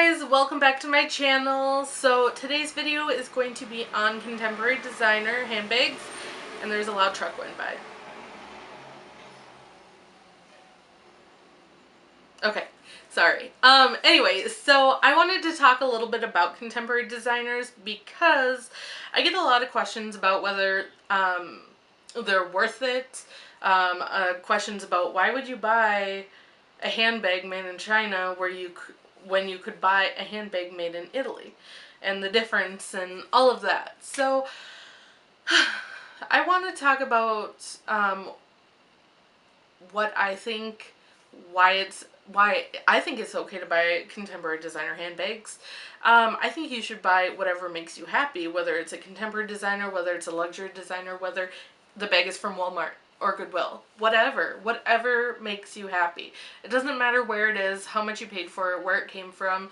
guys, welcome back to my channel. So today's video is going to be on contemporary designer handbags, and there's a loud truck going by. Okay, sorry. Anyway, so I wanted to talk a little bit about contemporary designers because I get a lot of questions about whether they're worth it. Questions about why would you buy a handbag made in China when you could buy a handbag made in Italy, and the difference and all of that. So I want to talk about what I think, why I think it's okay to buy contemporary designer handbags. I think you should buy whatever makes you happy, whether it's a contemporary designer, whether it's a luxury designer, whether the bag is from Walmart or Goodwill, whatever makes you happy. It doesn't matter where it is, how much you paid for it, where it came from.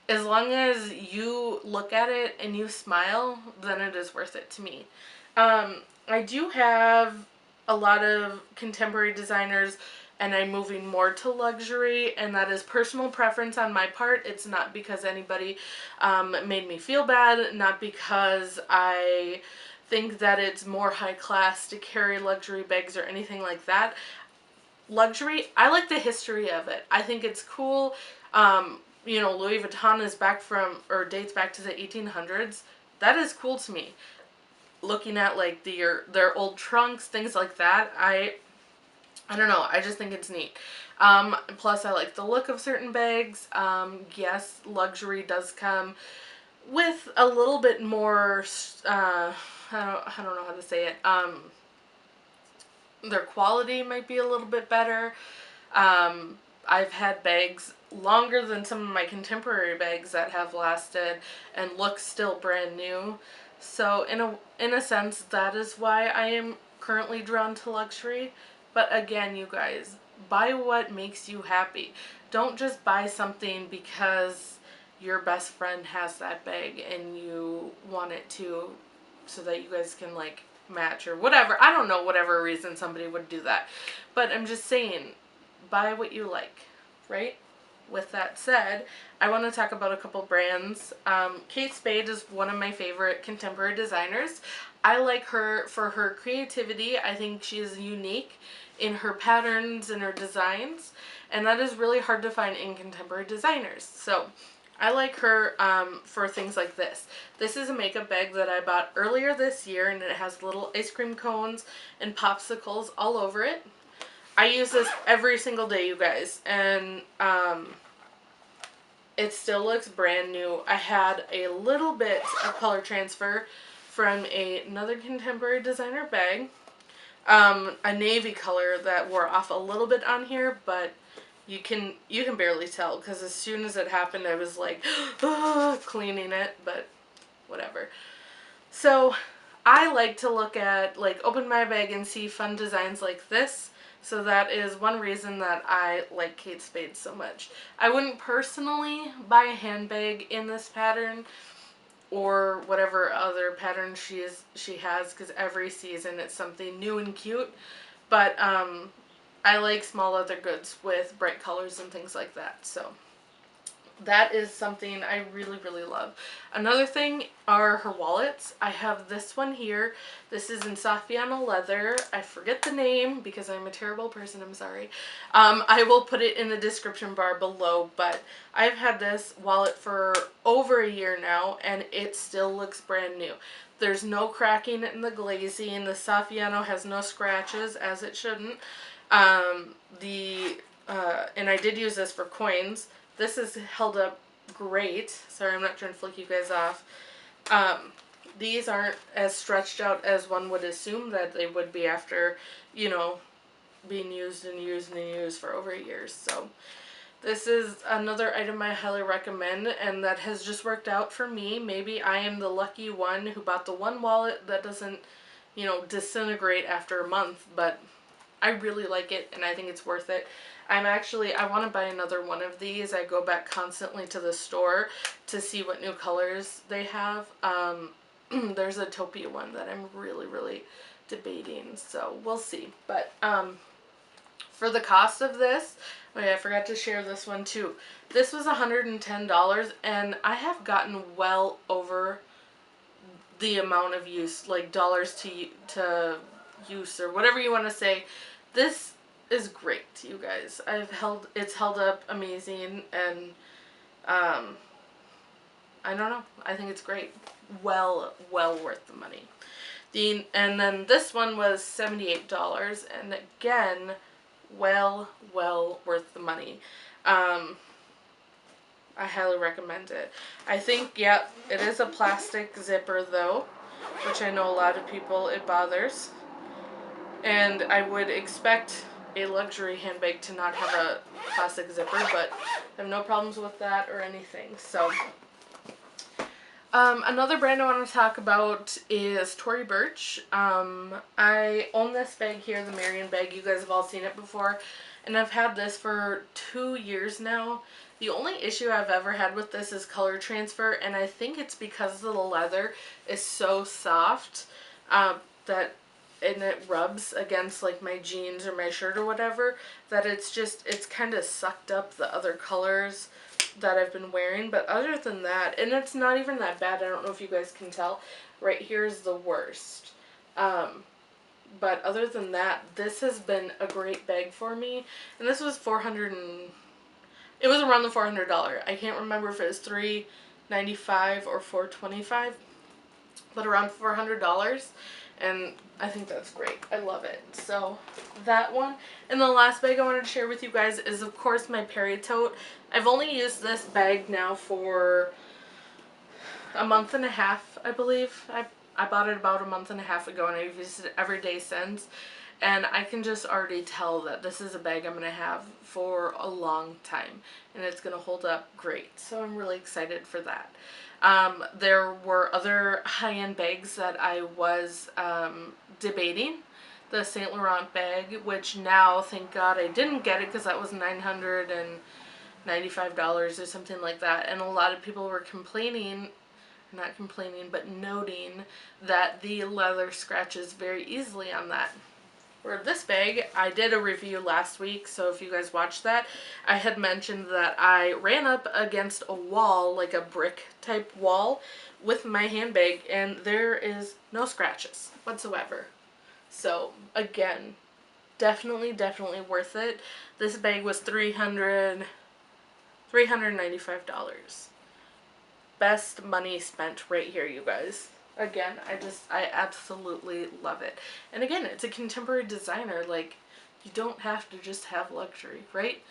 As long as you look at it and you smile, then it is worth it to me. I do have a lot of contemporary designers, and I'm moving more to luxury, and that is personal preference on my part. It's not because anybody made me feel bad, not because I think that it's more high class to carry luxury bags or anything like that. Luxury, I like the history of it. I think it's cool. Louis Vuitton is dates back to the 1800s. That is cool to me. Looking at like their old trunks, things like that, I don't know, I just think it's neat. Plus I like the look of certain bags. Yes, luxury does come with a little bit more, I don't know how to say it, their quality might be a little bit better. I've had bags longer than some of my contemporary bags that have lasted and look still brand new. So in a sense, that is why I am currently drawn to luxury. But again, you guys, buy what makes you happy. Don't just buy something because your best friend has that bag and you want it to, so that you guys can like match or whatever. I don't know, whatever reason somebody would do that. But I'm just saying, buy what you like, right? With that said, I want to talk about a couple brands. Kate Spade is one of my favorite contemporary designers. I like her for her creativity. I think she is unique in her patterns and her designs, and that is really hard to find in contemporary designers. So I like her for things like this. This is a makeup bag that I bought earlier this year, and it has little ice cream cones and popsicles all over it. I use this every single day, you guys, and it still looks brand new. I had a little bit of color transfer from another contemporary designer bag, a navy color that wore off a little bit on here, but you can barely tell because as soon as it happened, I was like cleaning it, but whatever. So I like to look at, like, open my bag and see fun designs like this. So that is one reason that I like Kate Spade so much. I wouldn't personally buy a handbag in this pattern or whatever other pattern she has, because every season it's something new and cute. But I like small leather goods with bright colors and things like that. So that is something I really, really love. Another thing are her wallets. I have this one here. This is in Saffiano leather. I forget the name because I'm a terrible person. I'm sorry. I will put it in the description bar below, but I've had this wallet for over a year now, and it still looks brand new. There's no cracking in the glazing. The Saffiano has no scratches, as it shouldn't. And I did use this for coins. This is held up great. Sorry, I'm not trying to flick you guys off. These aren't as stretched out as one would assume that they would be after, being used and used and used for over years. So this is another item I highly recommend, and that has just worked out for me. Maybe I am the lucky one who bought the one wallet that doesn't, disintegrate after a month, but I really like it, and I think it's worth it. I want to buy another one of these. I go back constantly to the store to see what new colors they have. There's a taupey one that I'm really, really debating, so we'll see. But For the cost of this, wait, I forgot to share this one too. This was $110, and I have gotten well over the amount of use, like dollars to use or whatever you want to say. This is great, you guys. It's held up amazing, and I don't know. I think it's great. Well worth the money. And then this one was $78, and again, well worth the money. I highly recommend it. I think, yep, it is a plastic zipper though, which I know a lot of people it bothers. And I would expect a luxury handbag to not have a plastic zipper, but I have no problems with that or anything. So, another brand I want to talk about is Tory Burch. I own this bag here, the Marion bag. You guys have all seen it before. And I've had this for 2 years now. The only issue I've ever had with this is color transfer, and I think it's because the leather is so soft that and it rubs against like my jeans or my shirt or whatever, that it's kind of sucked up the other colors that I've been wearing. But other than that, and it's not even that bad. I don't know if you guys can tell. Right here is the worst. But other than that, this has been a great bag for me. And this was it was around the $400. I can't remember if it was $395 or $425, but around $400. And I think that's great. I love it. So that one. And the last bag I wanted to share with you guys is, of course, my Perry tote. I've only used this bag now for a month and a half, I believe. I bought it about a month and a half ago, and I've used it every day since. And I can just already tell that this is a bag I'm going to have for a long time. And it's going to hold up great. So I'm really excited for that. There were other high-end bags that I was debating. The Saint Laurent bag, which now, thank God, I didn't get it because that was $995 or something like that. And a lot of people were complaining, not complaining, but noting that the leather scratches very easily on that. For this bag, I did a review last week, so if you guys watched that, I had mentioned that I ran up against a wall, like a brick type wall, with my handbag, and there is no scratches whatsoever. So, again, definitely worth it. This bag was $395. Best money spent right here, you guys. Again, I absolutely love it. And again, it's a contemporary designer. Like, you don't have to just have luxury, right?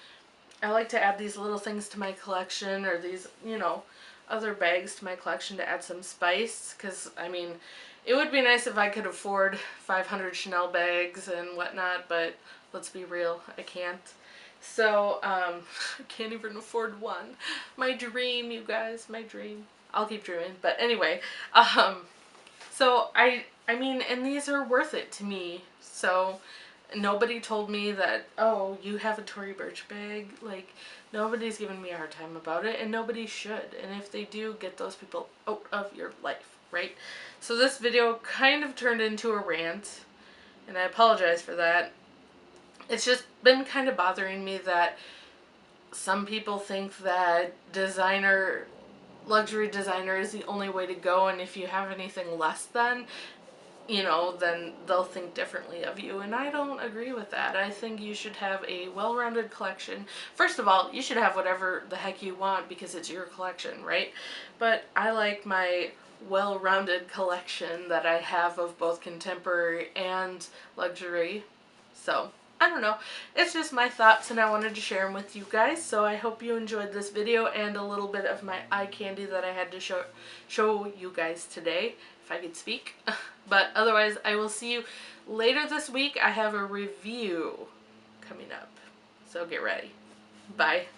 I like to add these little things to my collection, or these, you know, other bags to my collection to add some spice. Because, I mean, it would be nice if I could afford 500 Chanel bags and whatnot, but let's be real, I can't. So, I can't even afford one. My dream, you guys, my dream. I'll keep dreaming. But anyway, so I mean, and these are worth it to me. So nobody told me that, oh, you have a Tory Burch bag. Like, nobody's giving me a hard time about it, and nobody should. And if they do, get those people out of your life, right? So this video kind of turned into a rant, and I apologize for that. It's just been kind of bothering me that some people think that luxury designer is the only way to go, and if you have anything less than, you know, then they'll think differently of you, and I don't agree with that. I think you should have a well-rounded collection. First of all, you should have whatever the heck you want because it's your collection, right? But I like my well-rounded collection that I have of both contemporary and luxury. So I don't know. It's just my thoughts, and I wanted to share them with you guys. So I hope you enjoyed this video and a little bit of my eye candy that I had to show you guys today, if I could speak. But otherwise, I will see you later this week. I have a review coming up, so get ready. Bye.